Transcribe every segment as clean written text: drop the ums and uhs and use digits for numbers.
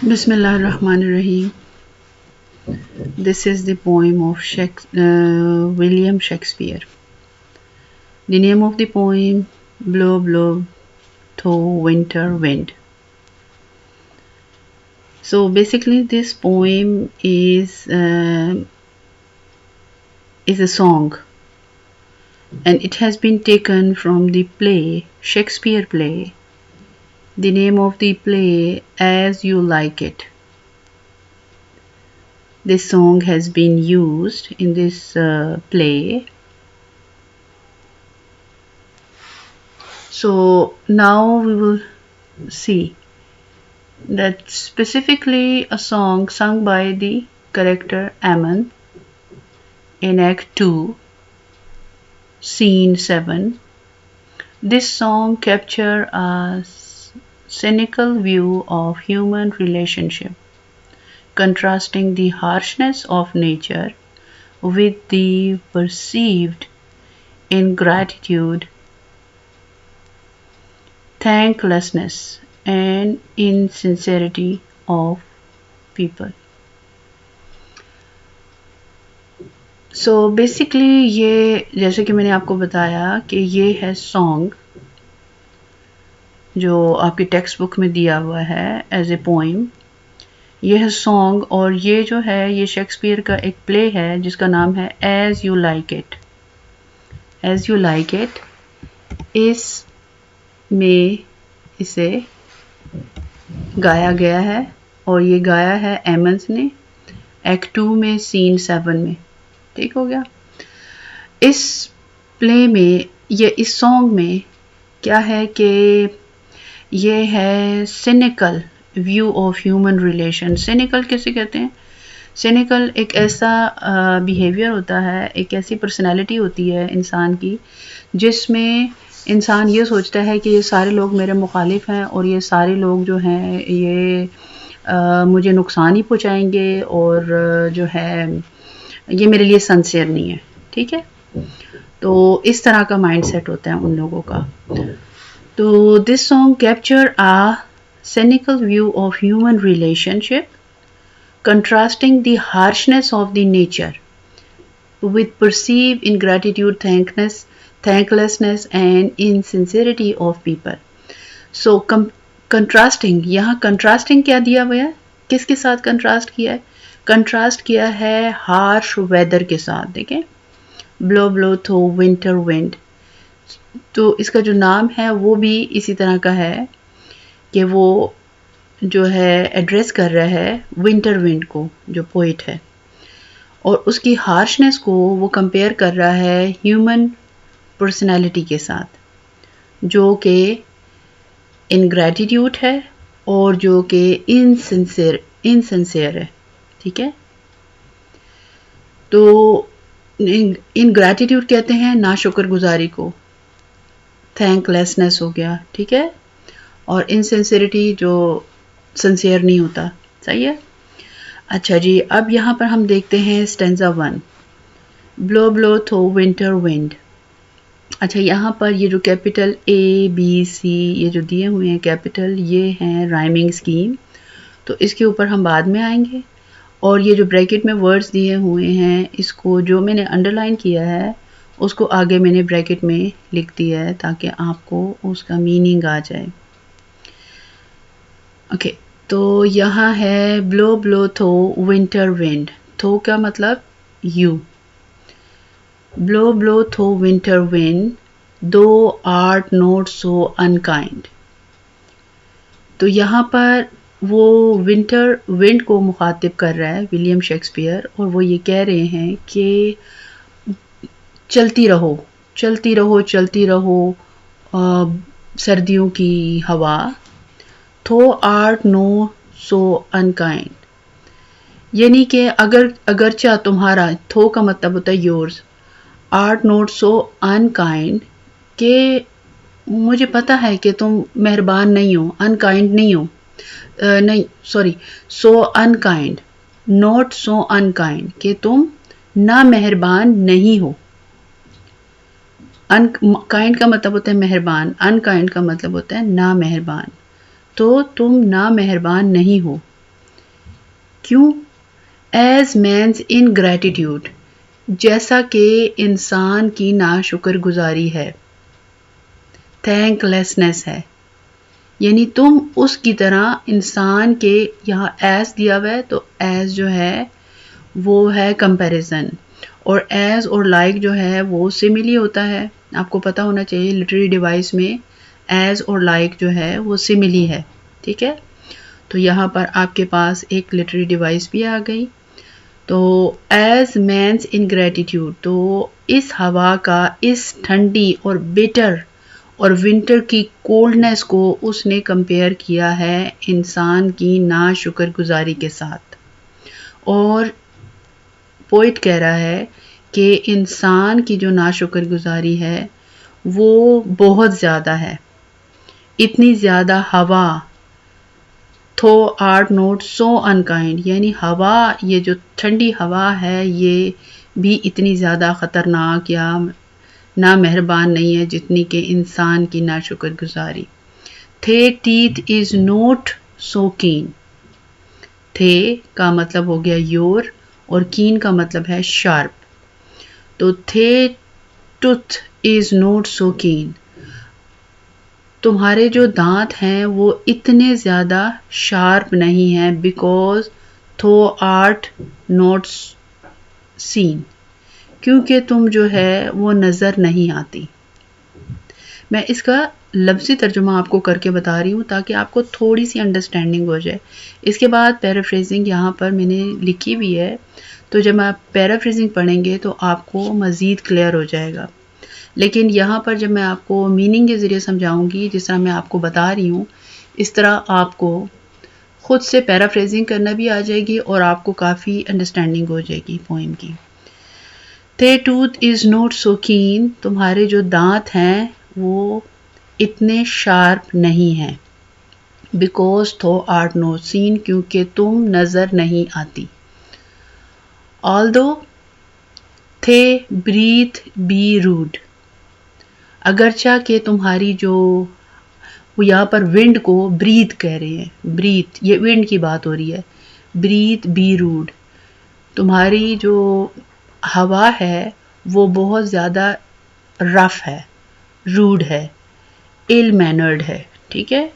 Bismillahirrahmanirrahim. This is the poem of William Shakespeare. The name of the poem, Blow, Blow, Thou Winter Wind. So basically this poem is a song, and it has been taken from the play, Shakespeare play. The name of the play, As You Like It. This song has been used in this play. So now we will see that specifically a song sung by the character Ammon in Act 2, Scene 7. This song captures a cynical view of human relationship, contrasting the harshness of nature with the perceived ingratitude, thanklessness, and insincerity of people. So basically ये जैसे कि मैंने आपको बताया कि ये है song जो आपकी टेक्स्ट बुक में दिया हुआ है एज ए पोइम. ये है सॉन्ग और ये जो है ये शेक्सपियर का एक प्ले है जिसका नाम है as you like it. As you like it इसमें इसे गाया गया है और ये गाया है एमन्स ने एक्ट 2 में सीन 7 में. ठीक हो गया. इस प्ले में ये इस सॉन्ग में क्या है कि ये है cynical view of human relation. Cynical किसे कहते हैं? सिनिकल एक ऐसा बिहेवियर होता है, एक ऐसी पर्सनालिटी होती है इंसान की जिसमें इंसान ये सोचता है कि ये सारे लोग मेरे मुखालिफ हैं और ये सारे लोग जो हैं ये मुझे नुकसान ही पहुंचाएंगे और जो है ये मेरे लिए सिंसियर नहीं है. ठीक है. तो इस तरह का माइंड सेट होता है उन लोगों का. तो this song capture a cynical view of human relationship, contrasting the harshness of the nature with perceived ingratitude, thanklessness and insincerity of people. So contrasting, यहाँ contrasting क्या दिया हुआ है? किसके साथ contrast किया है? contrast किया है harsh weather के साथ. देखें, blow blow through winter wind. तो इसका जो नाम है वो भी इसी तरह का है कि वो जो है एड्रेस कर रहा है विंटर विंड को, जो पोइट है, और उसकी हार्शनेस को वो कंपेयर कर रहा है ह्यूमन पर्सनालिटी के साथ जो कि इनग्रैटिट्यूड है और जो कि इनसिंसियर है. ठीक है. तो इनग्रैटिट्यूड कहते हैं नाशुक्रगुजारी को, थैंकलेसनेस हो गया. ठीक है. और इनसिंसियरिटी जो सिंसियर नहीं होता. सही है. अच्छा जी, अब यहाँ पर हम देखते हैं stanza 1, blow blow throw winter wind. अच्छा, यहाँ पर ये जो कैपिटल A B C ये जो दिए हुए हैं कैपिटल, ये हैं राइमिंग स्कीम. तो इसके ऊपर हम बाद में आएंगे. और ये जो ब्रैकेट में वर्ड्स दिए हुए हैं इसको जो मैंने अंडरलाइन किया है उसको आगे मैंने ब्रैकेट में लिख दिया है ताकि आपको उसका मीनिंग आ जाए. ओके. तो यहाँ है blow blow throw winter wind. Throw का मतलब you. Blow blow throw winter wind thou art not so unkind. तो यहाँ पर वो विंटर विंड को मुखातिब कर रहा है विलियम शेक्सपियर और वो ये कह रहे हैं कि चलती रहो चलती रहो चलती रहो सर्दियों की हवा. थो आर्ट नो सो अनकाइंड, यानी कि अगरचा तुम्हारा, थो का मतलब होता है yours, art not so unkind के मुझे पता है कि तुम मेहरबान नहीं हो, अनकाइंड नहीं हो, नहीं sorry, so unkind, not so unkind कि तुम ना मेहरबान नहीं हो. काइंड का मतलब होता है मेहरबान, अनकाइंड का मतलब होता है ना मेहरबान. तो तुम ना मेहरबान नहीं हो. क्यों? एज मैंस इनग्रैटिट्यूड, जैसा कि इंसान की नाशुक्रगुजारी है, थैंकलेसनेस है। यानी तुम उसकी तरह इंसान के, यहाँ एज दिया हुआ है तो एज जो है वो है कंपैरिजन, और एज और लाइक जो है वो सिमिली होता है। आपको पता होना चाहिए लिटरेरी डिवाइस में एज और लाइक जो है वो सिमिली है, ठीक है। तो यहाँ पर आपके पास एक लिटरेरी डिवाइस भी आ गई। तो एज मैंस इनग्रैटिट्यूड, तो इस हवा का, इस ठंडी और बिटर और विंटर की कोल्डनेस को उसने कंपेयर किया है इंसान की नाशुक्रगुजारी के साथ। और पोइट कह रहा है कि इंसान की जो नाशुक्रगुजारी है वो बहुत ज़्यादा है, इतनी ज़्यादा हवा, थो आर्ट नोट सो अनकाइंड, यानी हवा, ये जो ठंडी हवा है ये भी इतनी ज़्यादा ख़तरनाक या ना मेहरबान नहीं है जितनी कि इंसान की नाशुक्रगुजारी। थे टीथ इज नोट सो कीन, थे का मतलब हो गया योर और कीन का मतलब है शार्प। तो थे टूथ इज नोट सो कीन, तुम्हारे जो दांत हैं वो इतने ज़्यादा शार्प नहीं हैं, बिकॉज थो आर्ट नॉट सीन, क्योंकि तुम जो है वो नज़र नहीं आती। मैं इसका लफ्ज़ी तर्जुमा आपको करके बता रही हूँ ताकि आपको थोड़ी सी अंडरस्टैंडिंग हो जाए। इसके बाद पैराफ्रेजिंग यहाँ पर मैंने लिखी हुई है, तो जब आप पैराफ्रेजिंग पढ़ेंगे तो आपको मज़ीद क्लियर हो जाएगा। लेकिन यहाँ पर जब मैं आपको मीनिंग के ज़रिए समझाऊंगी, जिस तरह मैं आपको बता रही हूँ, इस तरह आपको खुद से पैराफ्रेजिंग करना भी आ जाएगी और आपको काफ़ी अंडरस्टैंडिंग हो जाएगी पोइम की। थे टूथ इज़ नॉट सो कीन, तुम्हारे जो दांत हैं वो इतने शार्प नहीं हैं, बिकॉज थो आर्ट नॉट सीन, क्योंकि तुम नज़र नहीं आती। ऑल्दो थे ब्रीथ बी रूड, अगरचा कि तुम्हारी जो, वो यहाँ पर विंड को ब्रीथ कह रहे हैं, ब्रीथ, ये विंड की बात हो रही है। ब्रीथ बी रूड, तुम्हारी जो हवा है वो बहुत ज़्यादा रफ है, रूड है, इल मैनर्ड है, ठीक है।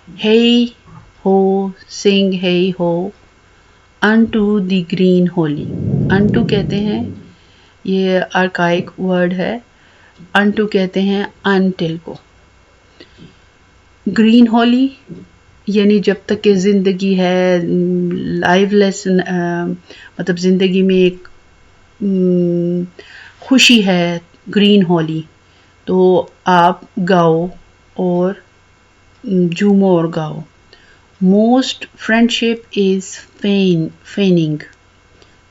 हे हो सिंग हे हो unto the green Holi, unto कहते हैं, ये आर्काइक वर्ड है, अनटू कहते हैं अनटिल को। ग्रीन होली यानी जब तक कि ज़िंदगी है, लाइवलेस, मतलब ज़िंदगी में एक खुशी है, ग्रीन होली, तो आप गाओ और झूमो और गाओ। Most friendship is फेनिंग,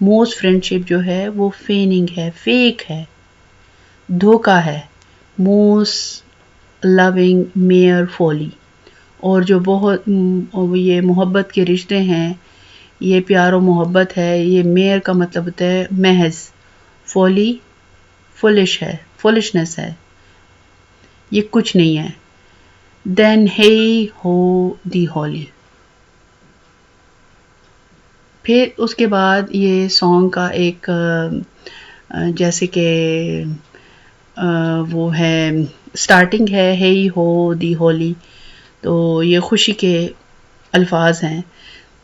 most friendship जो है वो फेनिंग है, फेक है, धोखा है। मोस्ट लविंग मेयर फॉली, और जो बहुत ये मोहब्बत के रिश्ते हैं, ये प्यार और मोहब्बत है, ये मेयर का मतलब होता है महज, फॉली फुलिश है, फुलिशनेस है, ये कुछ नहीं है। देन हे हो दी होली, फिर उसके बाद ये सॉन्ग का एक जैसे कि वो है स्टार्टिंग है, हे हो दी होली, तो ये खुशी के अल्फाज हैं।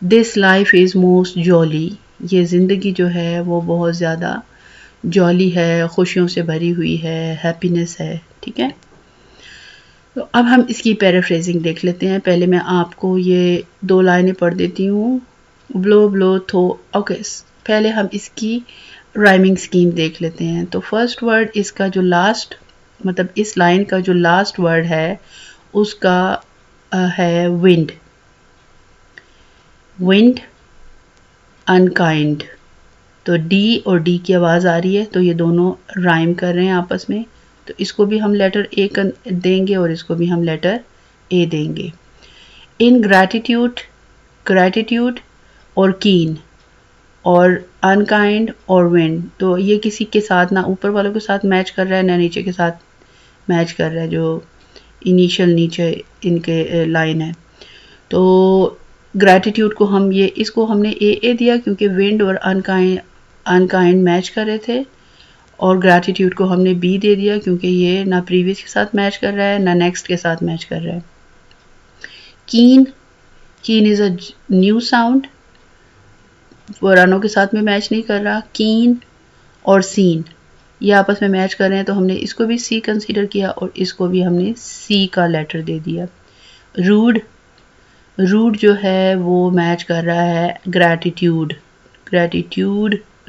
This life is most jolly, ये ज़िंदगी जो है वो बहुत ज़्यादा जॉली है, खुशियों से भरी हुई है, हैप्पीनेस है, ठीक है। तो अब हम इसकी पैराफ्रेजिंग देख लेते हैं। पहले मैं आपको ये 2 लाइनें पढ़ देती हूँ। ब्लो ब्लो थो, ओके, पहले हम इसकी राइमिंग स्कीम देख लेते हैं। तो फर्स्ट वर्ड इसका जो लास्ट, मतलब इस लाइन का जो लास्ट वर्ड है उसका है विंड, विंड अनकाइंड। तो डी और डी की आवाज़ आ रही है, तो ये दोनों राइम कर रहे हैं आपस में, तो इसको भी हम लेटर ए देंगे और इसको भी हम लेटर ए देंगे। इन ग्रैटिट्यूड, ग्रैटिट्यूड और कीन और अनकाइंड और विंड, तो ये किसी के साथ, ना ऊपर वालों के साथ मैच कर रहा है ना नीचे के साथ मैच कर रहा है, जो इनिशियल नीचे इनके लाइन है। तो ग्रैटिट्यूड को हम इसको हमने ए दिया क्योंकि विंड और अनकाइंड मैच कर रहे थे, और ग्रैटिट्यूड को हमने बी दे दिया क्योंकि ये ना प्रीवियस के साथ मैच कर रहा है ना नेक्स्ट के साथ मैच कर रहा है। कीन इज अ न्यू साउंड, पुरानों के साथ में मैच नहीं कर रहा। कीन और सीन ये आपस में मैच कर रहे हैं, तो हमने इसको भी सी कंसीडर किया और इसको भी हमने सी का लेटर दे दिया। रूड जो है वो मैच कर रहा है ग्रैटिट्यूड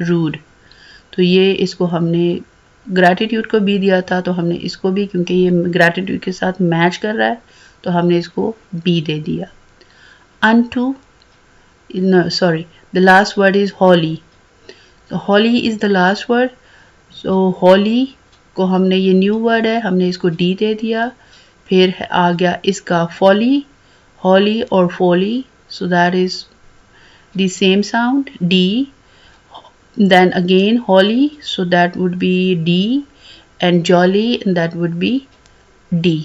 रूड, तो ये इसको हमने ग्रैटिट्यूड को बी दिया था, तो हमने इसको भी, क्योंकि ये ग्रैटिट्यूड के साथ मैच कर रहा है, तो हमने इसको बी दे दिया। unto, no sorry, the last word is holly, so holly is the last word, so holly को हमने, ये न्यू वर्ड है, हमने इसको डी दे दिया। फिर आ गया इसका folly, holly और folly, so that is the same sound D, then again holly, so that would be D, and jolly, and that would be D.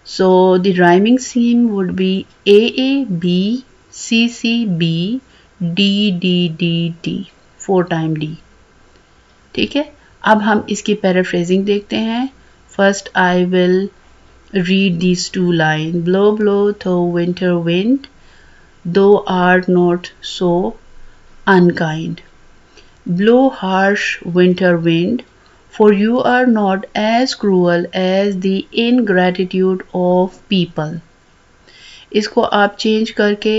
So the rhyming scheme would be A B C C B D D D D, 4 time D. ठीक है, अब हम इसकी paraphrasing देखते हैं। First I will read these two lines. Blow, blow, thou winter wind, thou art not so unkind. Blow, harsh winter wind, for you are not as cruel as the ingratitude of people. इसको आप change करके,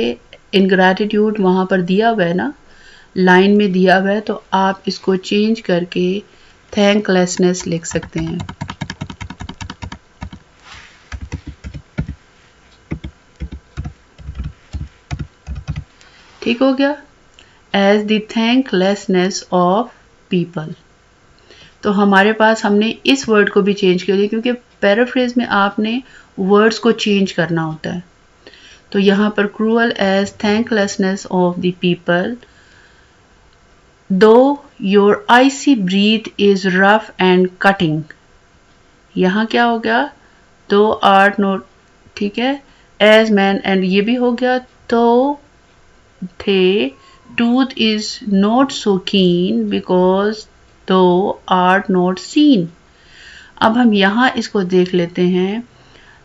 ingratitude वहाँ पर दिया हुआ है ना, line में दिया हुआ है, तो आप इसको चेंज करके thanklessness लिख सकते हैं। ठीक हो गया, as the thanklessness of people. तो हमारे पास, हमने इस वर्ड को भी चेंज कर दिया क्योंकि पैराफ्रेज में आपने वर्ड्स को चेंज करना होता है। तो यहाँ पर cruel as thanklessness of the people, though your icy breath is rough and cutting. यहाँ क्या हो गया, दो आर्ट नोट, ठीक है, एज मैन, एंड ये भी हो गया, तो थे tooth is not so keen because thou art not seen. अब हम यहाँ इसको देख लेते हैं।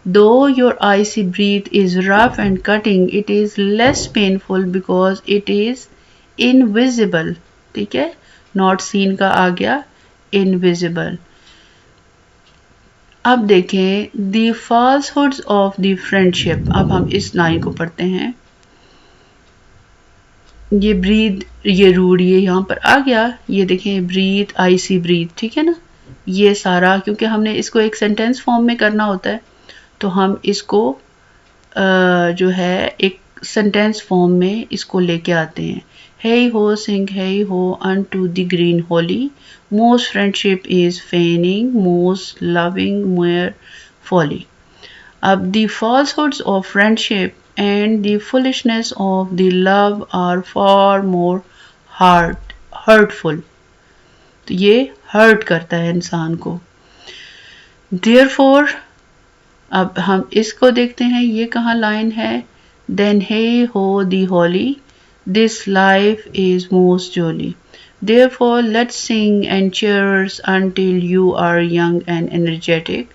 Though your icy breath is rough and cutting, it is less painful because it is invisible. ठीक है, not seen का आ गया invisible. अब देखें the falsehoods of the friendship। अब हम इस लाइन को पढ़ते हैं। ये ब्रीथ, ये रूड, ये यहाँ पर आ गया, ये देखें ब्रीथ, आईसी ब्रीथ, ठीक है ना, ये सारा, क्योंकि हमने इसको एक सेंटेंस फॉर्म में करना होता है, तो हम इसको जो है एक सेंटेंस फॉर्म में इसको लेके आते हैं। हे हो सिंग हे हो unto the green holly, most friendship is feigning, most loving mere folly. अब the falsehoods of friendship and the foolishness of the love are far more hurtful. तो ये हर्ट करता है इंसान को। Therefore, अब हम इसको देखते हैं, ये कहाँ लाइन है। Then hey ho the holly, this life is most jolly. Therefore let's sing and cheers until you are young and energetic.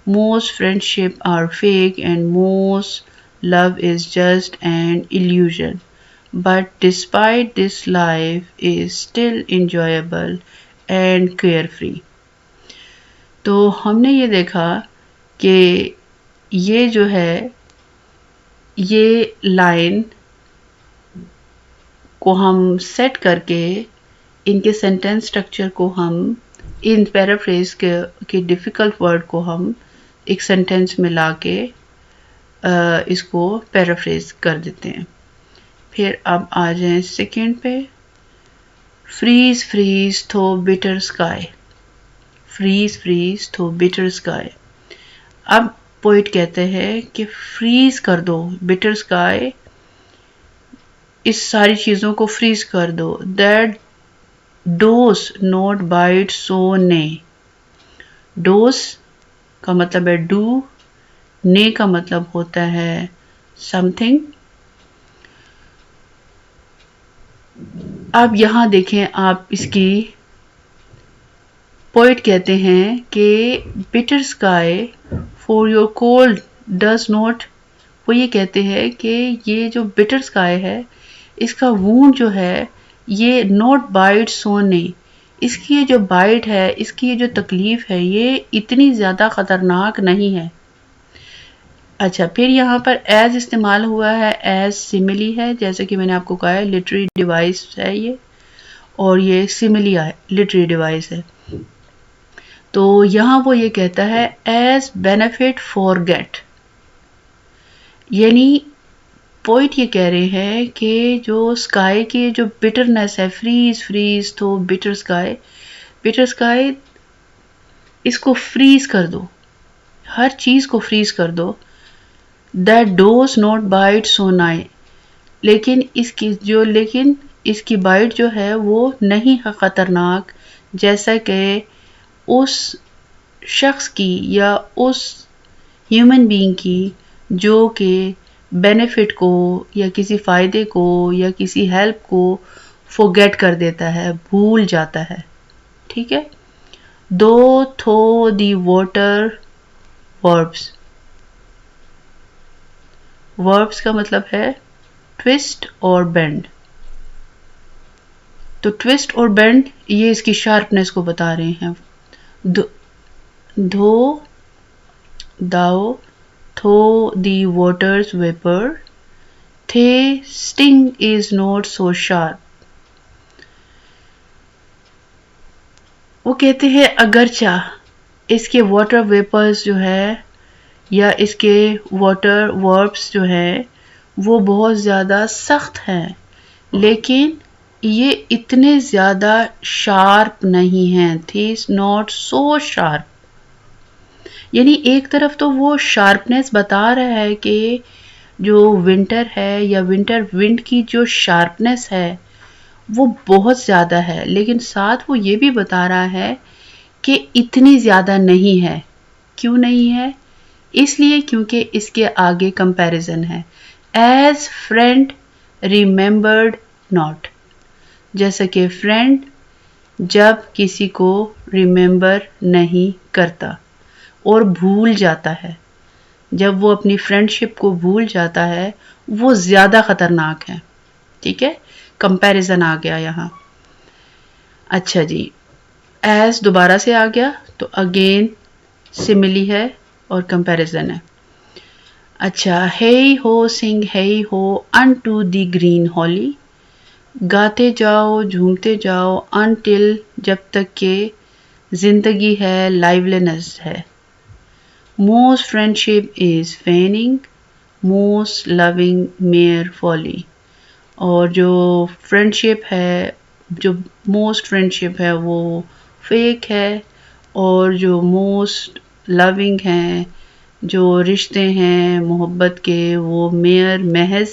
Most friendship are fake and most love is just an illusion. But despite this, life is still enjoyable and carefree. तो हमने ये देखा कि ये जो है, ये line को हम सेट करके इनके सेंटेंस स्ट्रक्चर को हम इन पैराफ्रेज के डिफ़िकल्ट वर्ड को हम एक सेंटेंस में ला के इसको पैराफ्रेज कर देते हैं। फिर अब आ जाएं सेकेंड पे। फ्रीज फ्रीज थो बिटर स्काई, फ्रीज फ्रीज थो बिटर स्काई। अब पोइट कहते हैं कि फ्रीज कर दो बिटर स्काई, इस सारी चीज़ों को फ्रीज कर दो। दैट डोस नॉट बाइट सो ने, डोस का मतलब है डू, ने का मतलब होता है समथिंग, अब यहाँ देखें आप, इसकी पोइट कहते हैं कि bitter sky for your cold does not, वो ये कहते हैं कि ये जो बिटर स्काई है इसका वूंड जो है ये नॉट बाइट सो नहीं, इसकी ये जो बाइट है, इसकी ये जो तकलीफ है ये इतनी ज़्यादा ख़तरनाक नहीं है। अच्छा, फिर यहाँ पर एज इस्तेमाल हुआ है, एज सिमिली है, जैसे कि मैंने आपको कहा है लिटरेरी डिवाइस है ये, और ये सिमिली लिटरेरी डिवाइस है। तो यहाँ वो ये कहता है एज बेनिफिट फॉर गेट, यानी पोइट ये कह रहे हैं कि जो स्काई की जो बिटरनेस है, फ्रीज फ्रीज तो बिटर स्काई, बिटर स्काई, इसको फ्रीज कर दो, हर चीज़ को फ्रीज कर दो। दैट डोज नॉट बाइट सो नाई, लेकिन इसकी बाइट जो है वो नहीं है ख़तरनाक, जैसा कि उस शख्स की या उस ह्यूमन बीइंग की जो कि बेनिफिट को या किसी फ़ायदे को या किसी हेल्प को फॉरगेट कर देता है, भूल जाता है। ठीक है। दो थो दी वाटर वर्ब्स, वर्ब्स का मतलब है ट्विस्ट और बेंड। तो ट्विस्ट और बेंड ये इसकी शार्पनेस को बता रहे हैं। धो दाओ थो दी वाटर्स वेपर, थे sting is not so sharp. वो कहते हैं अगरचा इसके वाटर वेपर्स जो है या इसके वाटर वर्ब्स जो है वो बहुत ज़्यादा सख्त हैं, लेकिन ये इतने ज़्यादा शार्प नहीं हैं। थे नॉट सो शार्प, यानी एक तरफ तो वो शार्पनेस बता रहा है कि जो विंटर है या विंटर विंड की जो शार्पनेस है वो बहुत ज़्यादा है, लेकिन साथ वो ये भी बता रहा है कि इतनी ज़्यादा नहीं है। क्यों नहीं है? इसलिए क्योंकि इसके आगे कंपैरिजन है। एज फ्रेंड रिमेंबर्ड नॉट, जैसा कि फ्रेंड जब किसी को रिमेंबर नहीं करता और भूल जाता है, जब वो अपनी फ्रेंडशिप को भूल जाता है वो ज़्यादा ख़तरनाक है। ठीक है, कंपैरिजन आ गया यहाँ। अच्छा जी, एज दोबारा से आ गया तो अगेन सिमिली है और कंपैरिजन है। अच्छा, हे हो सिंग हे हो अनटू द ग्रीन हॉली, गाते जाओ झूमते जाओ अनटिल, जब तक के जिंदगी है लाइवलीनेस है। Most friendship is feigning, most loving mere folly, और जो फ्रेंडशिप है, जो मोस्ट फ्रेंडशिप है वो फेक है, और जो मोस्ट लविंग हैं, जो रिश्ते हैं मोहब्बत के, वो मेयर महज,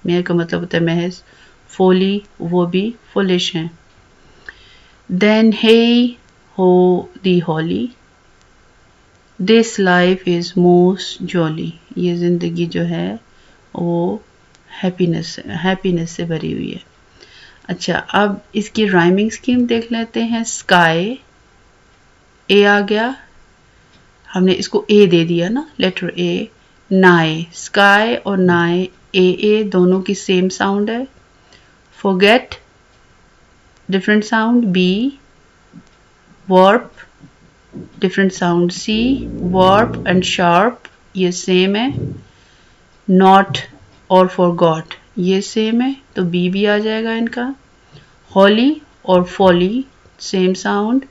मेयर का मतलब होता है महज, फोली वो भी फुलिश हैं। Then hey ho the holly, this life is most jolly, ये ज़िंदगी जो है वो हैप्पीनेस से भरी हुई है। अच्छा, अब इसकी राइमिंग स्कीम देख लेते हैं। स्काई, ए आ गया, हमने इसको ए दे दिया ना, लेटर ए। नाए, स्काई और नाए ए दोनों की सेम साउंड है। Forget different sound b, warp different sound c, warp and sharp ये सेम है। नॉट और फॉरगॉट ये सेम है तो बी भी आ जाएगा इनका। हॉली और folly same sound,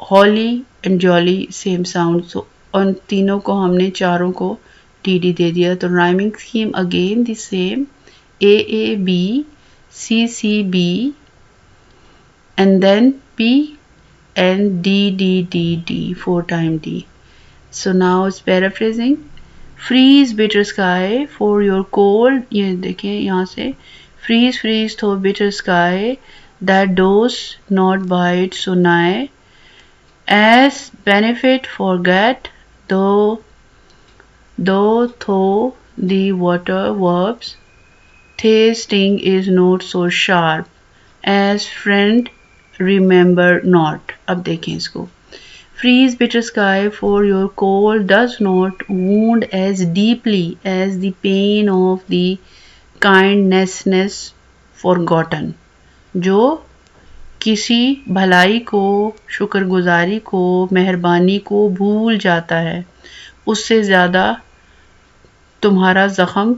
holly and jolly same sound, so उन तीनों को हमने चारों को टीडी दे दिया। तो rhyming scheme again the same, A B, C B, and then P and D, 4 times D. So now it's paraphrasing. Freeze bitter sky for your cold, ये देखिए यहाँ से freeze through bitter sky that does not bite so nigh, as benefit forget though the water verbs, tasting is not so sharp, as friend remember not. अब देखें इसको, freeze bitter sky for your cold does not wound as deeply as the pain of the kindness forgotten. जो किसी भलाई को, शुक्रगुजारी को, मेहरबानी को भूल जाता है, उससे ज़्यादा तुम्हारा ज़ख्म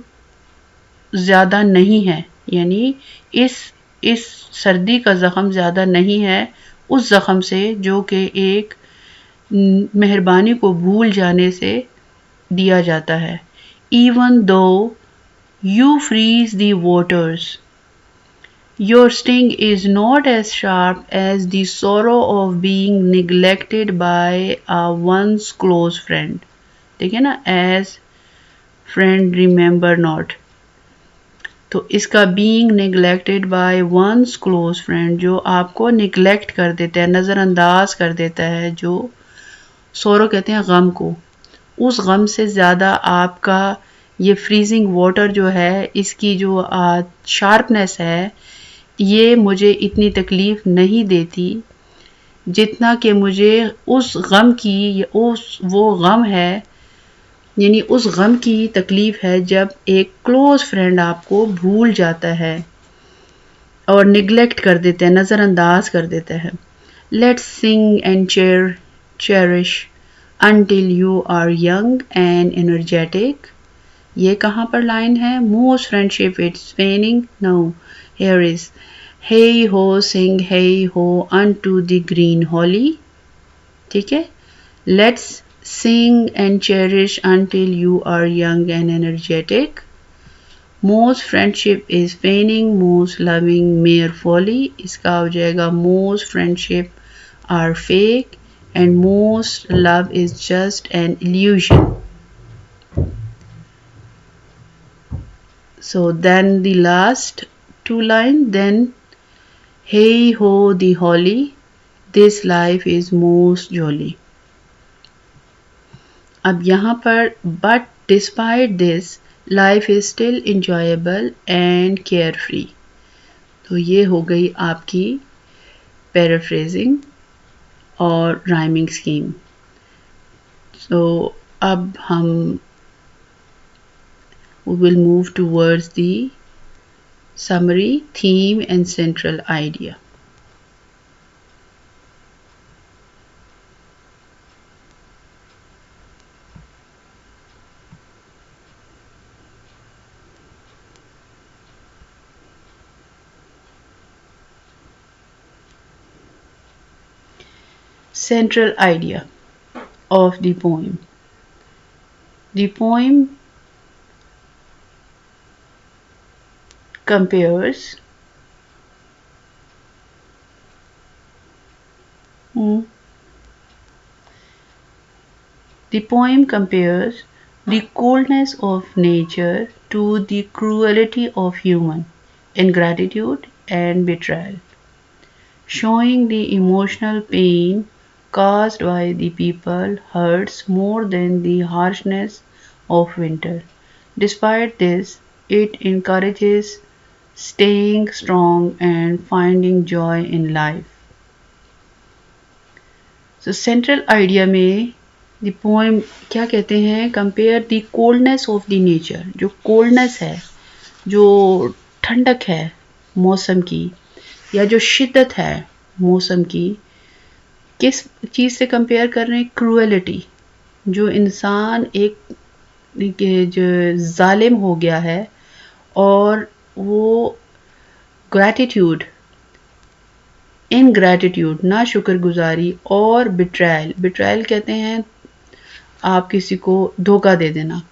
ज़्यादा नहीं है, यानी इस सर्दी का ज़ख्म ज़्यादा नहीं है उस ज़ख्म से जो कि एक मेहरबानी को भूल जाने से दिया जाता है. Even though you freeze the waters, your sting is not as sharp as the sorrow of being neglected by a once close friend. ठीक है ना, as friend remember not. तो इसका being neglected by one's close friend, जो आपको neglect कर देता है, नज़रअंदाज कर देता है, जो sorrow कहते हैं गम को, उस गम से ज़्यादा आपका ये freezing water जो है, इसकी जो sharpness है, ये मुझे इतनी तकलीफ़ नहीं देती जितना कि मुझे उस गम की, वो गम है, यानी उस गम की तकलीफ़ है जब एक क्लोज़ फ्रेंड आपको भूल जाता है और निगलेक्ट कर देता है, नज़रअंदाज कर देता है. Let's sing and cherish until you are young and energetic. ये कहाँ पर लाइन है? Most friendship it's waning. No, here is hey ho, sing hey ho unto the green holly. ठीक है? Let's sing and cherish until you are young and energetic. Most friendship is waning, most loving mere folly. इसका हो जाएगा most friendship are fake and most love is just an illusion. So then the last two lines, then hey ho the holly, this life is most jolly. अब यहाँ पर but despite this life is still enjoyable and carefree. तो ये हो गई आपकी paraphrasing और rhyming scheme. So अब हम we will move towards the summary, theme and central idea. Central idea of the poem. The poem compares the coldness of nature to the cruelty of human ingratitude and betrayal, showing the emotional pain caused by the people hurts more than the harshness of winter. Despite this, it encourages staying strong and finding joy in life. So central idea में the poem क्या कहते हैं? Compare the coldness of the nature. जो coldness है, जो ठंडक है मौसम की, या जो शिद्दत है मौसम की, किस चीज़ से कंपेयर कर रहे हैं? क्रूएलिटी. जो इंसान एक जो जालिम हो गया है, और वो ग्रैटिट्यूड, इनग्रैटिट्यूड, ना शुक्रगुजारी, और बिट्रायल. बिट्रायल कहते हैं आप किसी को धोखा दे देना.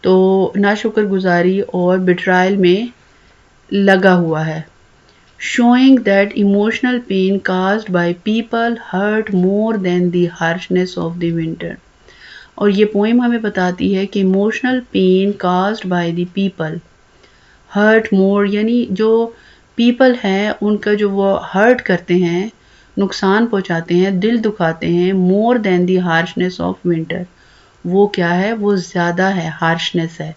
तो ना शुक्रगुजारी और बिट्रायल में लगा हुआ है. Showing that emotional pain caused by people hurt more than the harshness of the winter. और ये पोएम हमें बताती है कि emotional pen caused by the people hurt more, यानी जो people हैं उनका जो वो hurt करते हैं, नुकसान पहुंचाते हैं, दिल दुखाते हैं, more than the harshness of winter. वो क्या है? वो ज़्यादा है, harshness है,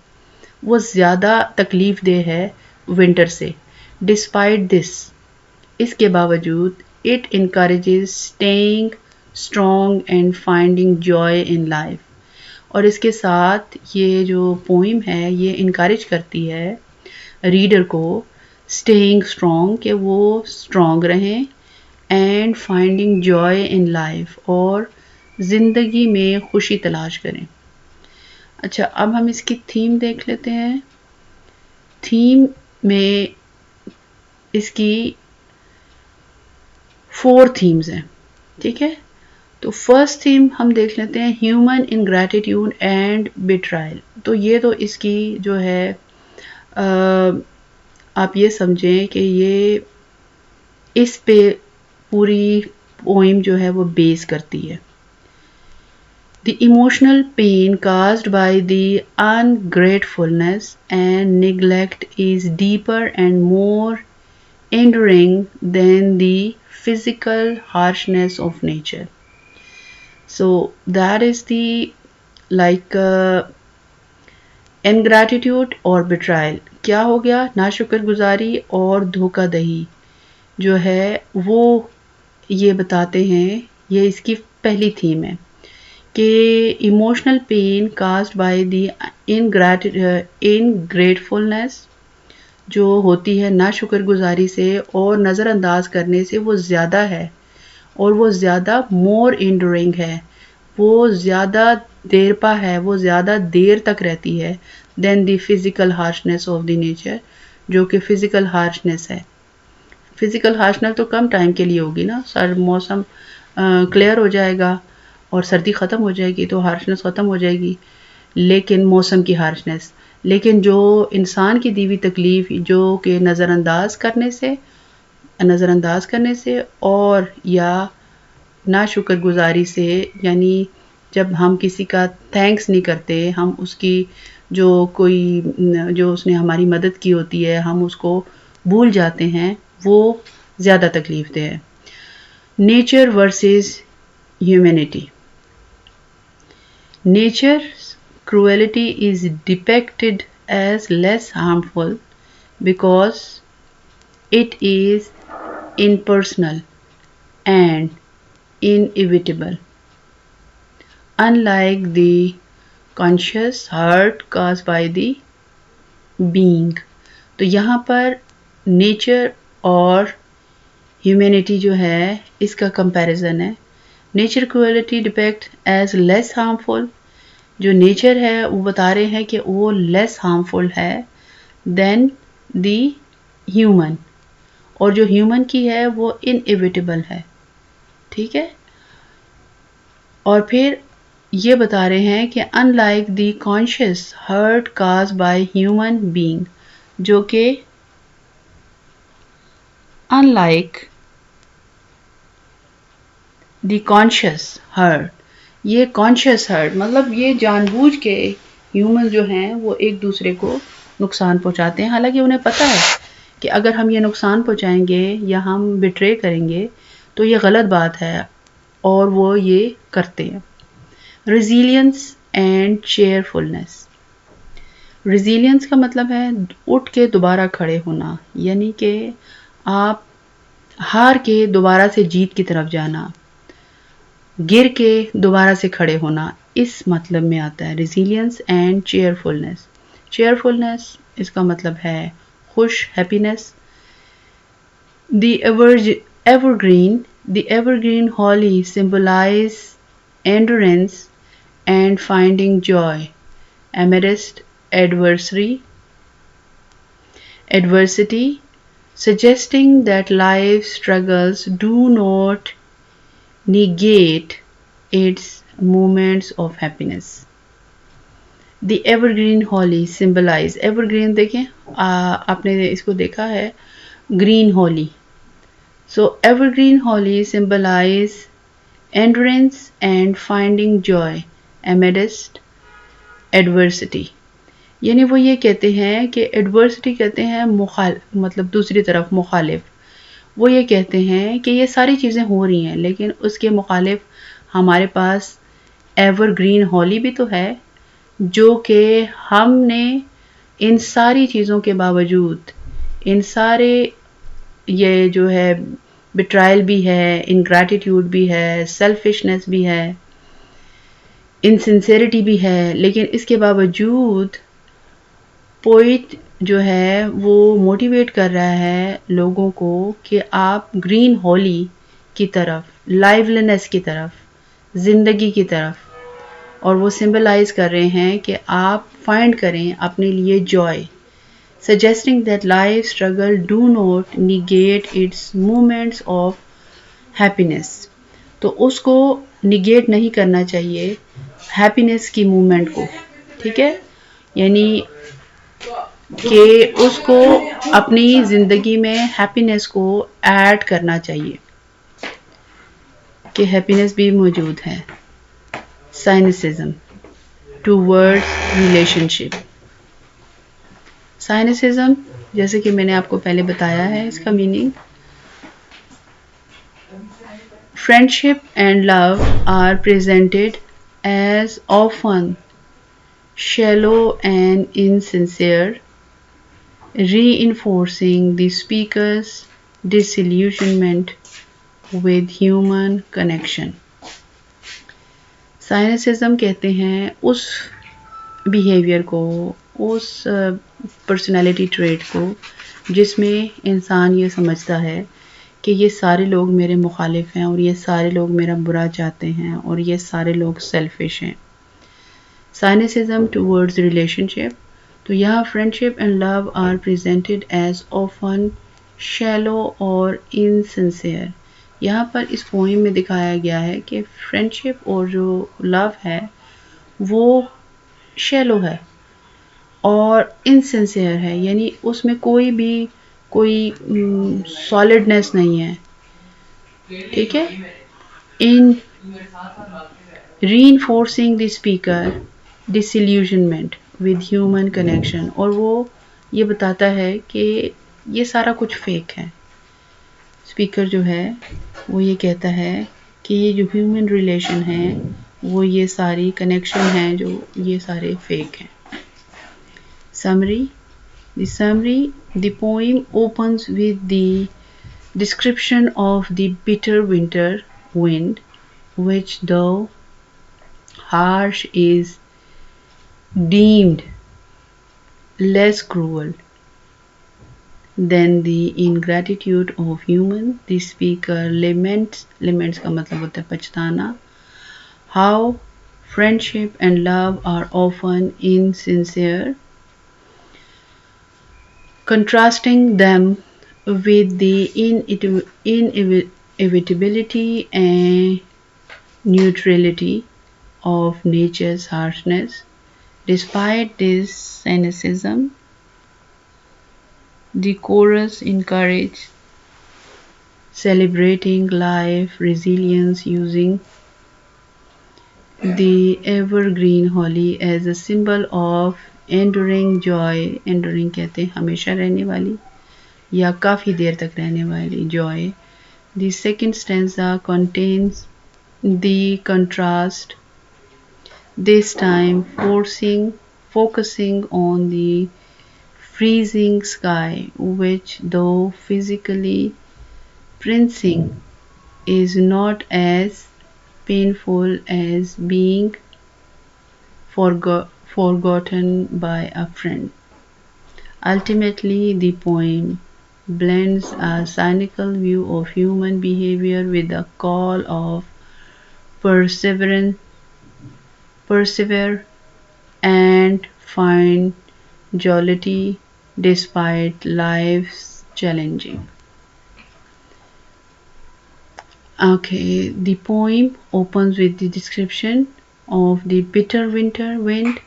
वो ज़्यादा तकलीफ दे है विंटर से. Despite this, इसके बावजूद it encourages staying strong and finding joy in life. और इसके साथ ये जो पोइम है ये इनकरेज करती है रीडर को स्टेइंग स्ट्रॉन्ग, कि वो स्ट्रॉन्ग रहें, and finding joy in life, और ज़िंदगी में खुशी तलाश करें। अच्छा, अब हम इसकी थीम देख लेते हैं। थीम में इसकी 4 थीम्स हैं, ठीक है। तो फर्स्ट थीम हम देख लेते हैं, ह्यूमन इनग्रैटिट्यूड एंड बिट्रायल। तो ये तो इसकी जो है आप ये समझें कि ये इस पे पूरी पोइम जो है वो बेस करती है। The emotional pain caused by the ungratefulness and neglect is deeper and more enduring than the physical harshness of nature. So that is the ingratitude और betrayal। क्या हो गया? नाशुक्रगुजारी और धोखाधड़ी जो है वो ये बताते हैं, ये इसकी पहली थीम है कि emotional pain caused by the ingratefulness जो होती है नाशुक्रगुजारी से और नज़रअंदाज करने से वो ज़्यादा है, और वो ज़्यादा मोर इंड्यूरिंग है, वो ज़्यादा देरपा है, वो ज़्यादा देर तक रहती है then the physical harshness of the nature, जो कि फ़िज़िकल हार्शनेस है। फ़िज़िकल हार्शनेस तो कम टाइम के लिए होगी ना, सर मौसम क्लियर हो जाएगा और सर्दी ख़त्म हो जाएगी तो हार्शनेस ख़त्म हो जाएगी, लेकिन मौसम की हार्शनेस, लेकिन जो इंसान की दी हुई तकलीफ़ जो कि नज़रअंदाज करने से और या नाशुक्रगुजारी से, यानी जब हम किसी का थैंक्स नहीं करते, हम उसकी जो उसने हमारी मदद की होती है हम उसको भूल जाते हैं, वो ज़्यादा तकलीफ़ दे है। Nature versus humanity. Nature's cruelty is depicted as less harmful because it is impersonal and inevitable, unlike the conscious hurt caused by the being। तो यहाँ पर नेचर और ह्यूमैनिटी जो है इसका कंपैरिजन है। Nature cruelty depict as less harmful, जो nature है वो बता रहे हैं कि वो लेस हार्मफुल है देन दी ह्यूमन, और जो ह्यूमन की है वो इनएविटेबल है, ठीक है। और फिर ये बता रहे हैं कि unlike the conscious hurt caused by human being, जो कि अनलाइक द कॉन्शियस हर्ट, ये कॉन्शियस हर्ट मतलब ये जानबूझ के ह्यूमन जो हैं वो एक दूसरे को नुकसान पहुंचाते हैं, हालांकि उन्हें पता है कि अगर हम ये नुकसान पहुंचाएंगे या हम बिट्रे करेंगे तो ये गलत बात है, और वो ये करते हैं। Resilience and cheerfulness. रेजिलियंस का मतलब है उठ के दोबारा खड़े होना, यानी कि आप हार के दोबारा से जीत की तरफ जाना, गिर के दोबारा से खड़े होना, इस मतलब में आता है रेजिलियंस एंड चेयरफुलनेस। चेयरफुलनेस इसका मतलब है खुश, happiness. The evergreen holly symbolize endurance and finding joy amidst adversity, suggesting that life's struggles do not negate its moments of happiness। The evergreen holly symbolize, evergreen देखें आपने इसको देखा है green holly, so evergreen holly symbolize endurance and finding joy amidst adversity। यानी वो ये कहते हैं कि adversity कहते हैं मतलब दूसरी तरफ मुखालिफ, वो ये कहते हैं कि ये सारी चीज़ें हो रही हैं लेकिन उसके मुखालिफ हमारे पास एवरग्रीन हॉली भी तो है, जो कि हमने इन सारी चीज़ों के बावजूद, इन सारे ये जो है बिट्रायल भी है, इनग्रैटिट्यूड भी है, सेल्फिशनेस भी है, इनसिंसेरिटी भी है, लेकिन इसके बावजूद पोइट जो है वो मोटिवेट कर रहा है लोगों को कि आप ग्रीन होली की तरफ, लाइवलीनेस की तरफ, ज़िंदगी की तरफ, और वो सिंबलाइज कर रहे हैं कि आप फाइंड करें अपने लिए Joy, suggesting that life struggle do not negate its moments of happiness. तो उसको निगेट नहीं करना चाहिए हैप्पीनेस की मूवमेंट को, ठीक है, यानी कि उसको अपनी ज़िंदगी में हैप्पीनेस को ऐड करना चाहिए कि हैप्पीनेस भी मौजूद है। साइनिसिज्म टूवर्ड्स रिलेशनशिप। साइनिसिज्म, जैसे कि मैंने आपको पहले बताया है इसका meaning, friendship and love are presented as often shallow and insincere, reinforcing the speaker's disillusionment with human connection. साइनिसिज्म कहते हैं उस बिहेवियर को, उस पर्सनैलिटी ट्रेट को जिसमें इंसान ये समझता है कि ये सारे लोग मेरे मुखालिफ हैं और ये सारे लोग मेरा बुरा चाहते हैं और ये सारे लोग सेल्फिश हैं। साइनिसिज्म टूवर्ड्स रिलेशनशिप, तो यहाँ friendship and love are presented as often shallow और इनसिंसियर। यहाँ पर इस पोइम में दिखाया गया है कि फ्रेंडशिप और जो लव है वो शैलो है और इनसिंसियर है, यानी उसमें कोई सॉलिडनेस नहीं है, ठीक है। इन reinforcing the speaker disillusionment with human connection, और वो ये बताता है कि ये सारा कुछ फेक है। स्पीकर जो है वो ये कहता है कि ये जो ह्यूमन रिलेशन है वो ये सारी कनेक्शन हैं जो ये सारे फेक हैं। Summary, the poem opens with the description of the bitter winter wind, which though harsh is deemed less cruel than the ingratitude of human. The speaker laments का मतलब होता है पछताना, how friendship and love are often insincere, contrasting them with the inevitability and neutrality of nature's harshness. Despite this cynicism, the chorus encourages celebrating life, resilience, using the evergreen holly as a symbol of enduring joy. Enduring कहते हैं हमेशा रहने वाली या काफ़ी देर तक रहने वाली joy. The second stanza contains the contrast, this time focusing on the freezing sky, which though physically printing is not as painful as being forgotten by a friend. Ultimately, the poem blends a cynical view of human behavior with a call of persevere and find jollity despite life's challenging. Okay, the poem opens with the description of the bitter winter wind.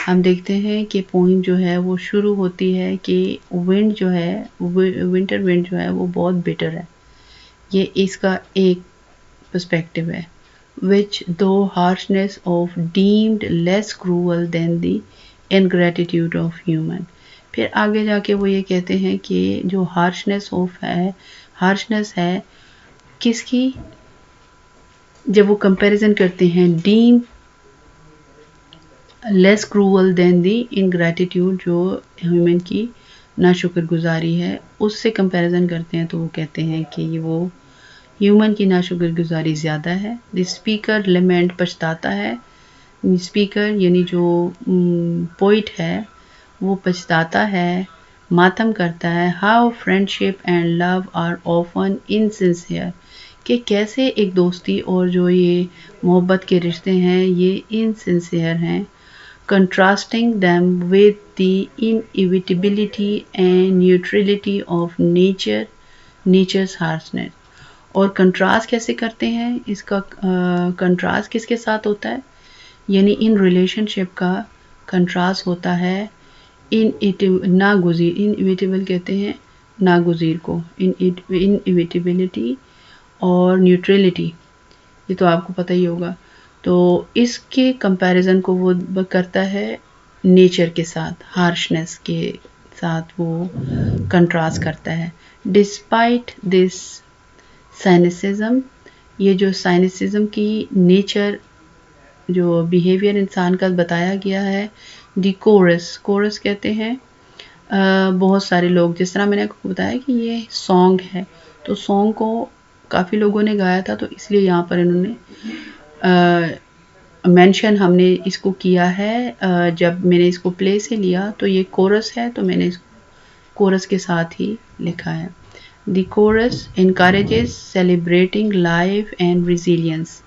हम देखते हैं कि poem जो है वो शुरू होती है कि विंड जो है, विंटर विंड जो है वो बहुत बिटर है, ये इसका एक पर्सपेक्टिव है। which though harshness of deemed less cruel than the ingratitude of human. फिर आगे जाके वो ये कहते हैं कि जो हार्शनेस है किसकी, जब वो कंपैरिजन करते हैं डीम लेस क्रूअल देन दी इनग्रैटिट्यूड जो ह्यूमन की ना शुक्रगुजारी है, उससे कंपैरिजन करते हैं तो वो कहते हैं कि वो ह्यूमन की ना शुक्रगुजारी ज़्यादा है। द स्पीकर लेमेंट पछताता है, स्पीकर यानी जो पोइट है वो पछताता है, मातम करता है। How friendship and love are often insincere, कि कैसे एक दोस्ती और जो ये मोहब्बत के रिश्ते हैं ये इनसिंसियर हैं। Contrasting them with the inevitability and neutrality of nature's harshness. और कंट्रास्ट कैसे करते हैं, इसका कंट्रास्ट किसके साथ होता है, यानी इन रिलेशनशिप का कंट्रास्ट होता है नागुज़ीर, इनएविटेबल कहते हैं नागुज़ीर को, इनएविटेबिलिटी और न्यूट्रलिटी, ये तो आपको पता ही होगा। तो इसके कंपैरिजन को वो करता है नेचर के साथ, हार्शनेस के साथ वो कंट्रास्ट करता है। डिस्पाइट दिस साइनिसिज्म, ये जो साइनिसिज्म की नेचर, जो बिहेवियर इंसान का बताया गया है। दी कोरस, कोरस कहते हैं बहुत सारे लोग, जिस तरह मैंने आपको बताया कि ये सॉन्ग है, तो सॉन्ग को काफ़ी लोगों ने गाया था, तो इसलिए यहाँ पर इन्होंने मेंशन हमने इसको किया है। जब मैंने इसको प्ले से लिया तो ये कोरस है, तो मैंने इसको कोरस के साथ ही लिखा है। The coarse encourages celebrating life and resilience,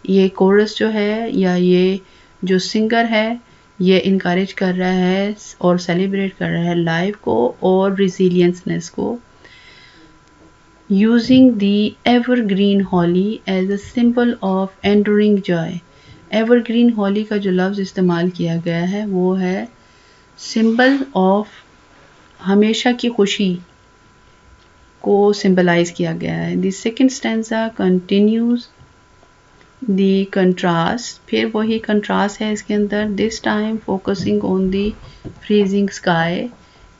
ये कोरस जो है या ये जो सिंगर है ये इनकरेज कर रहा है और सेलिब्रेट कर रहा है लाइफ को और रिजिलियंसनेस को। Using the evergreen holly as a symbol of enduring joy, evergreen holly का जो लफ्ज़ इस्तेमाल किया गया है वो है सिंबल ऑफ, हमेशा की खुशी को सिंबलाइज किया गया है। The second stanza continues the contrast, फिर वही कंट्रास्ट है इसके अंदर। This time focusing on the freezing sky,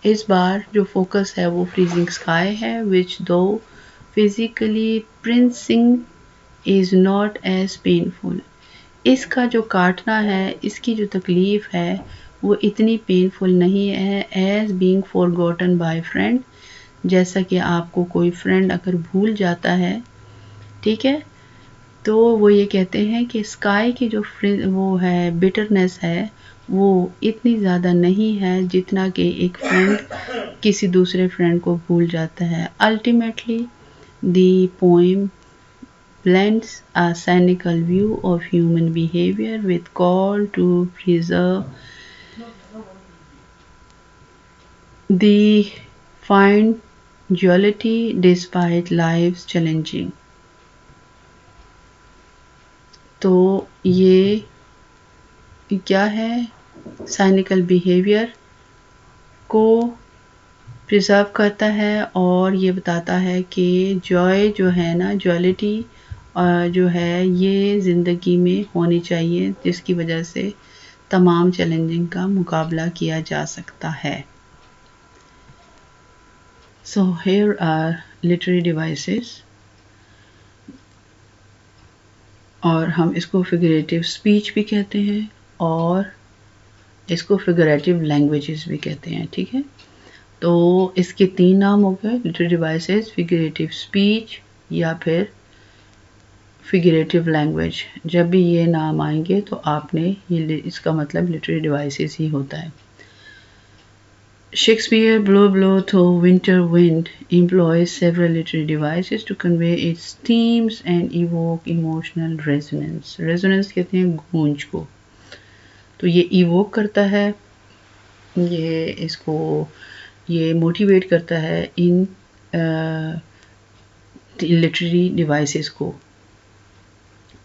इस बार जो फोकस है वो फ्रीजिंग स्काई है। Which though physically piercing is not as painful, इसका जो काटना है, इसकी जो तकलीफ है वो इतनी पेनफुल नहीं है as being forgotten by friend, जैसा कि आपको कोई फ्रेंड अगर भूल जाता है, ठीक है, तो वो ये कहते हैं कि स्काई की जो वो है बिटरनेस है वो इतनी ज़्यादा नहीं है जितना कि एक फ्रेंड किसी दूसरे फ्रेंड को भूल जाता है। Ultimately the poem blends a cynical view of human behavior with call to preserve the find duality despite life's challenging। तो ये क्या है, साइनिकल बिहेवियर को प्रिजर्व करता है और ये बताता है कि जॉय जो है ना, ज्वालिटी जो है ये ज़िंदगी में होनी चाहिए, जिसकी वजह से तमाम चैलेंजिंग का मुकाबला किया जा सकता है। So here are literary devices, और हम इसको फिगरेटिव स्पीच भी कहते हैं और इसको फिगरेटिव लैंग्वेजेस भी कहते हैं, ठीक है। तो इसके 3 नाम हो गए, लिटरेरी डिवाइसेस, फिगरेटिव स्पीच या फिर फिगरेटिव लैंग्वेज। जब भी ये नाम आएंगे तो आपने ये, इसका मतलब लिटरेरी डिवाइसेस ही होता है। Shakespeare blow through winter wind employs several literary devices to convey its themes and evoke emotional resonance। resonance कहते हैं गूंज को, तो ये evoke करता है, ये इसको ये मोटिवेट करता है इन लिटरेरी डिवाइसेस को,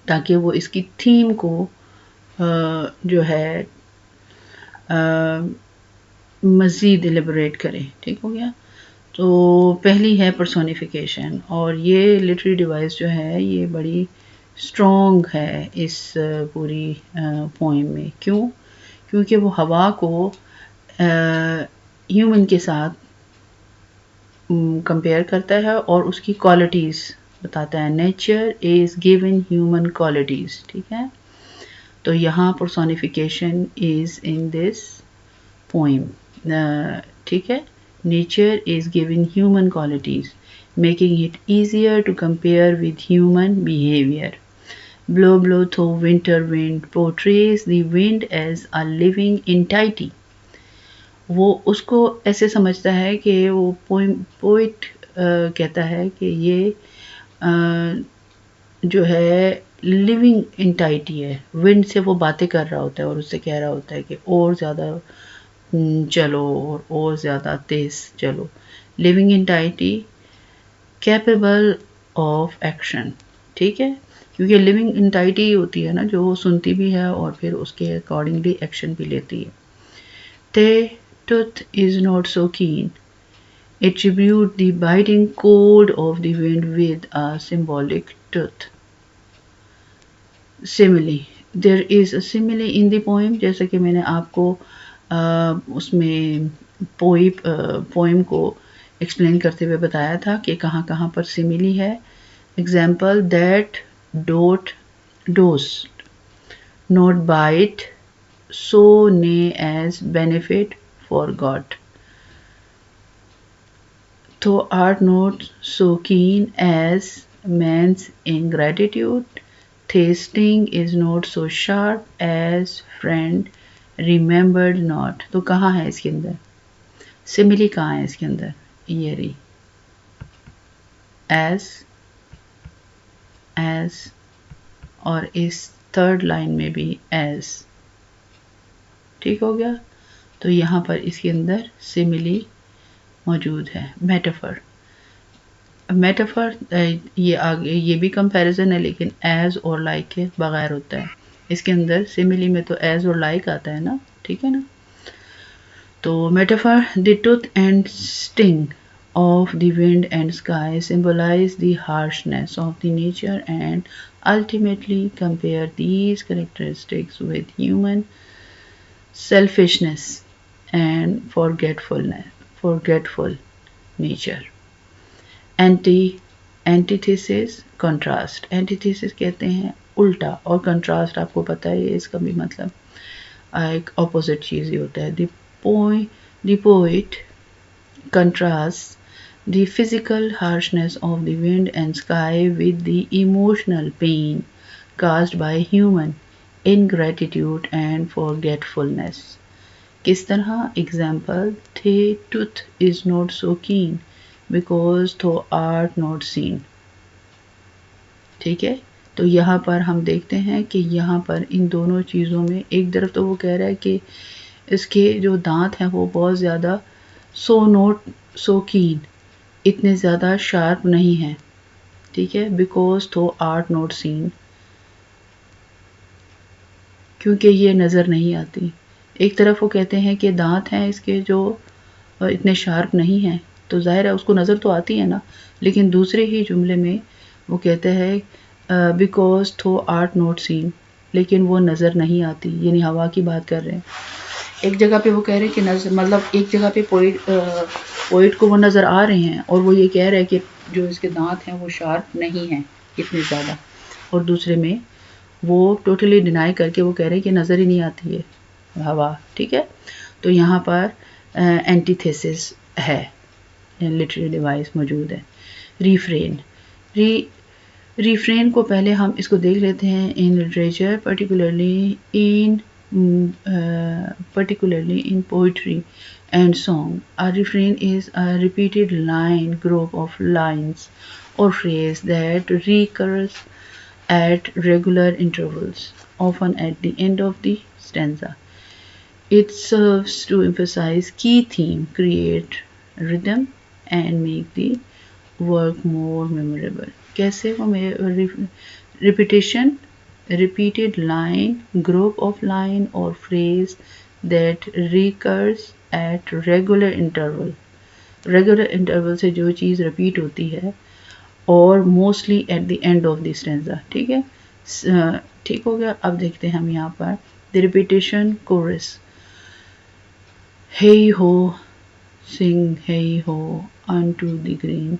ताकि वो इसकी थीम को जो है मज़ीद एलिबरेट करें, ठीक हो गया। तो पहली है पर्सोनिफिकेशन, और ये लिटरेरी डिवाइस जो है ये बड़ी स्ट्रॉन्ग है इस पूरी पोएम में। क्यों? क्योंकि वो हवा को ह्यूमन के साथ कंपेयर करता है और उसकी क्वालिटीज़ बताता है। Nature is given human qualities, ठीक है। तो यहाँ personification is in this poem, ठीक है। Nature is giving human qualities, making it easier to compare with human behavior. Blow, blow, though winter wind portrays the wind as a living entity. वो उसको ऐसे समझता है कि वो पोइट कहता है कि ये जो है लिविंग एंटाइटी है। विंड से वो बातें कर रहा होता है और उससे कह रहा होता है कि और ज़्यादा चलो और ज़्यादा तेज़ चलो। Living entity capable of action, ठीक है, क्योंकि लिविंग एंटाइटी होती है ना जो वो सुनती भी है और फिर उसके अकॉर्डिंगली एक्शन भी लेती है। The tooth is not so keen. Attribute the biting cold of the wind with a symbolic tooth. Simile. There is a simile in the poem, जैसा कि मैंने आपको उसमें पोइम को एक्सप्लेन करते हुए बताया था कि कहाँ कहाँ पर सिमिली है। Example that dote dost not bite so nay as benefit forgot. Thou art not so keen as man's ingratitude, tasting is not so sharp as friend remembered not. तो कहाँ है इसके अंदर सिमिली, कहाँ है इसके अंदर, ये रही as और इस थर्ड लाइन में भी as, ठीक हो गया। तो यहाँ पर इसके अंदर सिमिली मौजूद है। मेटाफर ये आगे ये भी कंपैरिजन है लेकिन एज और लाइक के बगैर होता है। इसके अंदर सिमिली में तो एज और लाइक आता है ना, ठीक है ना। तो metaphor the tooth and sting of the wind and sky symbolize the harshness of the nature and ultimately compare these characteristics with human selfishness and forgetful nature. Antithesis contrast, antithesis कहते हैं उल्टा और कंट्रास्ट आपको पता है इसका भी मतलब एक ऑपोजिट चीज़ ही होता है। The poet contrast the physical harshness of the wind and sky with the emotional pain caused by human ingratitude and forgetfulness. किस तरह? Example, the tooth is not so keen because thou art not seen. ठीक है, तो यहाँ पर हम देखते हैं कि यहाँ पर इन दोनों चीज़ों में एक तरफ तो वो कह रहा है कि इसके जो दांत हैं वो बहुत ज़्यादा सो कीन, इतने ज़्यादा शार्प नहीं हैं, ठीक है, बिकॉज थो आर्ट नॉट सीन, क्योंकि ये नज़र नहीं आती। एक तरफ वो कहते हैं कि दांत हैं इसके जो इतने शार्प नहीं हैं, तो जाहिर है उसको नज़र तो आती है ना, लेकिन दूसरे ही जुमले में वो कहते हैं बिकॉज थो आर्ट नॉट सीन, लेकिन वो नज़र नहीं आती, यानी हवा की बात कर रहे हैं। एक जगह पे वो कह रहे हैं कि नज़र, मतलब एक जगह पे पोइट को वो नज़र आ रहे हैं और वो ये कह रहे हैं कि जो इसके दांत हैं वो शार्प नहीं हैं इतने ज़्यादा, और दूसरे में वो टोटली डिनाई करके वो कह रहे हैं कि नज़र ही नहीं आती है हवा, ठीक है। तो यहाँ पर एंटीथेसिस है, लिटरेरी डिवाइस मौजूद है। रिफ्रेन को पहले हम इसको देख लेते हैं। In literature particularly in poetry and song, a refrain is a repeated line group of lines or phrase that recurs at regular intervals, often at the end of the stanza. It serves to emphasize key theme, create rhythm and make the work more memorable. कैसे वो repetition, repeated line, group of line or phrase that recurs at regular interval. Regular interval से जो चीज़ repeat होती है और mostly at the end of the stanza, ठीक है, ठीक हो गया। अब देखते हैं हम यहाँ पर the repetition chorus. Hey ho, sing hey ho unto the green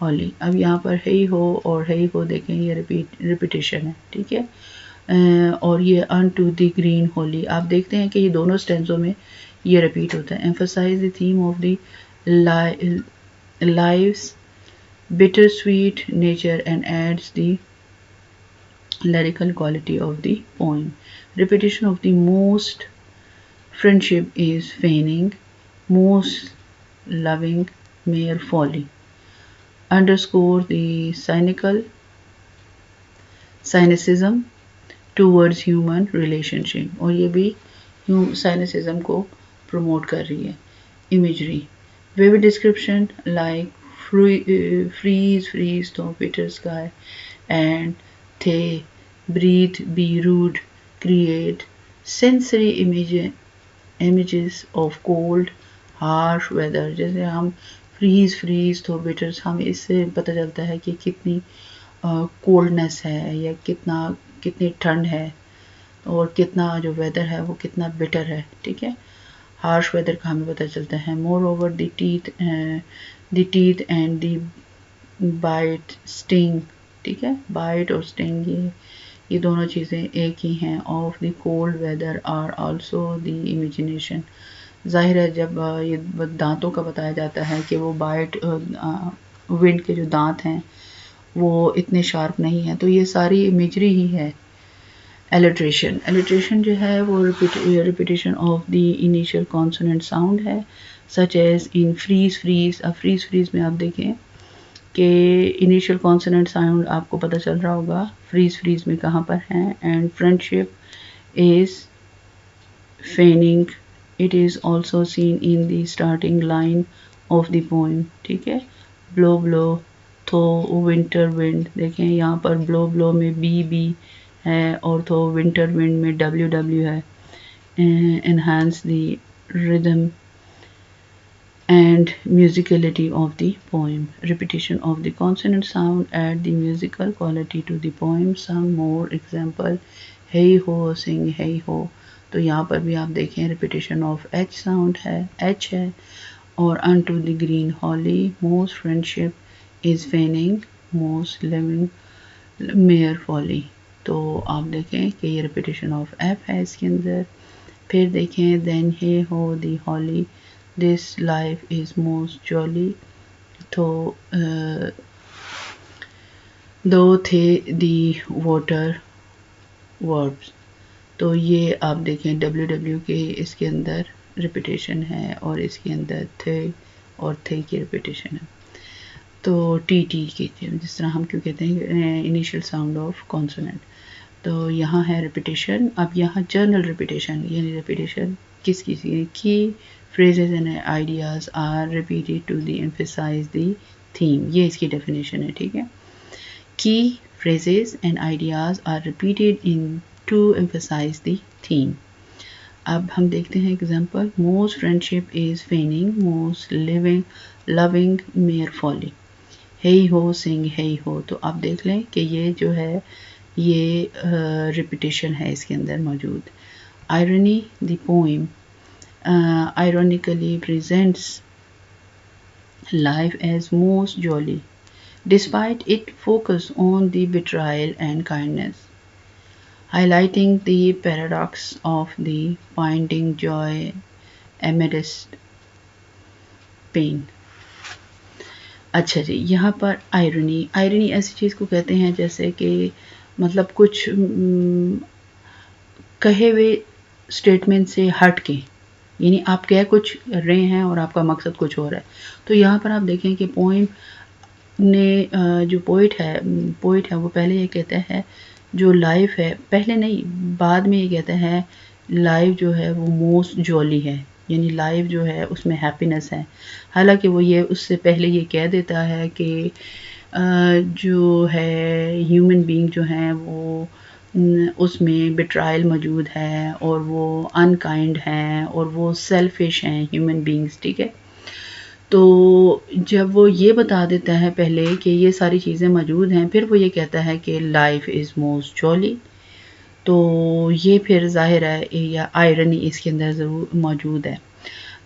Holi. अब यहाँ पर हे हो और हे हो देखें, ये रिपीटेशन है, ठीक है, और ये अन टू द ग्रीन होली, आप देखते हैं कि ये दोनों स्टेंसों में ये रिपीट होता है। Emphasize the theme of the life's bittersweet nature and adds the lyrical quality of the poem. Repetition of the most friendship is feigning, most loving mere folly. Underscore the cynicism towards human relationship, और ये भी cynicism को promote कर रही है. Imagery, vivid description like freeze the bitter sky and they breathe be rude create sensory images of cold harsh weather. जैसे हम freeze तो bitter, हमें इससे पता चलता है कि कितनी कोल्डनेस है या कितनी ठंड है और कितना जो वेदर है वो कितना बिटर है. ठीक है, हार्श वेदर का हमें पता चलता है. Moreover the teeth and the bite sting. ठीक है, बाइट और स्टिंग ये दोनों चीज़ें एक ही हैं. Of the cold weather are also the imagination. जाहिर है जब ये दांतों का बताया जाता है कि वो बाइट विंड के जो दांत हैं वो इतने शार्प नहीं है, तो ये सारी इमेजरी ही है. एलिट्रेशन जो है वो repetition of the initial consonant sound है, सच एज इन फ्रीज. अब फ्रीज में आप देखें कि इनिशियल कॉन्सोनेंट साउंड आपको पता चल रहा होगा फ्रीज में कहाँ पर है. And friendship is फेनिंग, it is also seen in the starting line of the poem. ठीक है, ब्लो तो विंटर विंड. देखें यहाँ पर ब्लो में बी है और तो विंटर विंड में डब्ल्यू है. Enhance the rhythm and musicality of the poem. Repetition of the consonant sound add the musical quality to the poem. Some more example, hey ho sing hey ho. तो यहाँ पर भी आप देखें repetition of h sound है, h है. और unto the green holly, most friendship is feigning, most living mere folly. तो आप देखें कि ये repetition of f है इसके अंदर. फिर देखें then hey ho the holly, this life is most jolly. तो though थे the water verbs. तो ये आप देखें WW के इसके अंदर रिपीटेशन है और इसके अंदर थे और थे की रिपीटेशन है. तो टी कहते हैं, जिस तरह हम क्यों कहते हैं इनिशियल साउंड ऑफ कॉन्सोनेंट. तो यहाँ है रिपीटेशन. अब यहाँ जर्नल रिपीटेशन, यानी रिपीटेशन किसकी की phrases and ideas are repeated to the emphasize the theme. ये इसकी definition है. ठीक है, key phrases and ideas are repeated in to emphasize the theme. अब हम देखते हैं example. most friendship is feigning, most loving mere folly. hey ho sing hey ho. तो आप देख लें कि ये जो है ये repetition है इसके अंदर मौजूद. irony, the poem ironically presents life as most jolly, despite it focus on the betrayal and kindness, highlighting the paradox of the finding joy amidst pain. अच्छा जी, यहाँ पर आयरनी ऐसी चीज़ को कहते हैं जैसे कि मतलब कुछ कहे हुए स्टेटमेंट से हट के, यानी आप कह कुछ रहे हैं और आपका मकसद कुछ और है. तो यहाँ पर आप देखें कि पोइम ने जो पोइट है वो पहले ये कहता है जो लाइफ है, पहले नहीं बाद में ये कहता है लाइफ जो है वो मोस्ट जॉली है, यानी लाइफ जो है उसमें हैप्पीनेस है. हालांकि वो ये उससे पहले ये कह देता है कि जो है ह्यूमन बीइंग जो हैं वो उसमें बिट्रायल मौजूद है और वो अनकाइंड हैं और वो सेल्फिश हैं ह्यूमन बीइंग्स. ठीक है, तो जब वो ये बता देता है पहले कि ये सारी चीज़ें मौजूद हैं, फिर वो ये कहता है कि लाइफ इज़ मोस्ट जॉली. तो ये फिर जाहिर है या आयरनी इसके अंदर ज़रूर मौजूद है.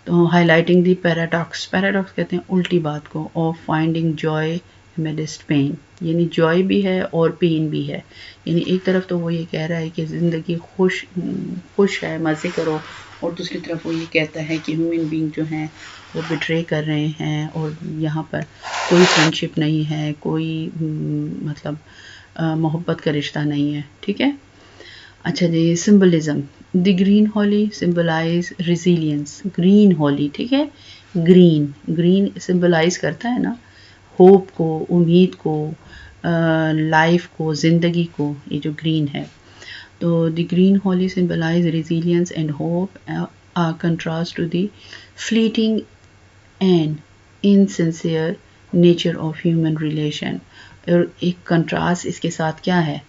तो हाईलाइटिंग दी पैराडॉक्स कहते हैं उल्टी बात को. ऑफ फाइंडिंग जॉय मिडिस्ट पेन, यानी जॉय भी है और पेन भी है. यानी एक तरफ तो वो ये कह रहा है कि ज़िंदगी खुश है, मज़े करो, और दूसरी तरफ वो ये कहता है कि ह्यूमन बीइंग जो हैं वो बिट्रे कर रहे हैं और यहाँ पर कोई फ्रेंडशिप नहीं है, कोई मतलब मोहब्बत का रिश्ता नहीं है। ठीक है। अच्छा जी, symbolism. The green holly symbolize resilience. Green holly, ठीक है, ग्रीन ग्रीन सिंबलाइज करता है ना होप को, उम्मीद को, लाइफ को, जिंदगी को, ये जो ग्रीन है। तो the green holly symbolize resilience and hope, a contrast to the fleeting and insincere nature of human relation। और एक कंट्रास्ट इसके साथ क्या है,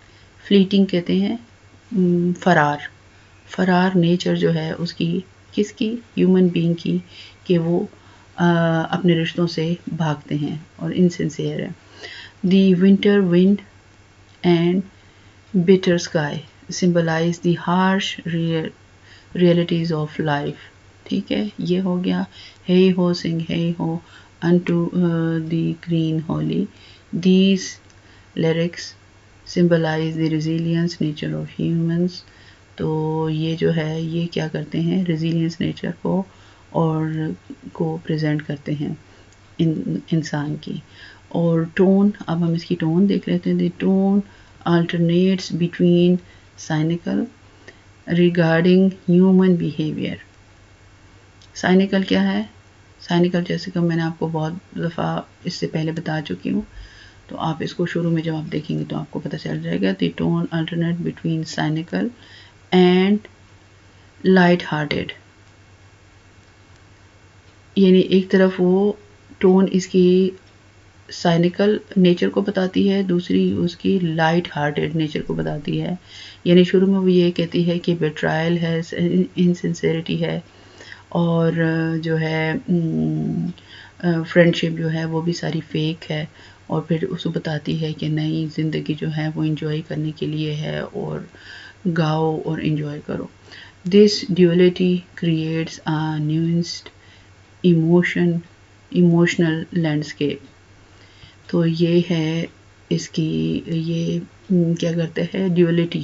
फ्लीटिंग कहते हैं फरार, फरार नेचर जो है उसकी, किसकी, ह्यूमन बीइंग की, कि वो अपने रिश्तों से भागते हैं और इनसिंसियर है। The winter wind and bitter sky symbolize the harsh realities of life। ठीक है, ये हो गया। hey ho sing hey ho unto the green holy। these lyrics symbolize the resilience nature of humans। तो ये जो है ये क्या करते हैं, resilience nature को और को प्रेजेंट करते हैं इंसान की। और टोन, अब हम इसकी टोन देख लेते हैं। The tone alternates between cynical regarding human behavior। cynical क्या है, cynical जैसे कि मैंने आपको बहुत दफ़ा इससे पहले बता चुकी हूँ, तो आप इसको शुरू में जब आप देखेंगे तो आपको पता चल जाएगा। The tone alternate between cynical and light hearted, यानी एक तरफ वो टोन इसकी साइनिकल नेचर को बताती है, दूसरी उसकी लाइट हार्टेड नेचर को बताती है। यानी शुरू में वो ये कहती है कि बेट्रायल है, इनसिंसेरिटी है, और जो है फ्रेंडशिप जो है वो भी सारी फेक है, और फिर उसको बताती है कि नई ज़िंदगी जो है वो इंजॉय करने के लिए है, और गाओ और इंजॉय करो। This duality creates a nuanced emotional landscape. तो ये है इसकी, ये क्या करता है, ड्यूअलिटी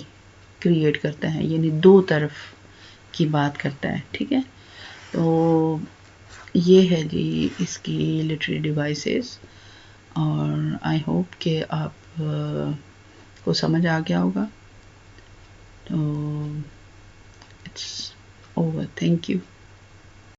क्रिएट करता है, यानी दो तरफ की बात करता है। ठीक है, तो ये है जी इसकी लिटरेरी डिवाइसेस, और आई होप कि आप को समझ आ गया होगा। तो इट्स ओवर, थैंक यू।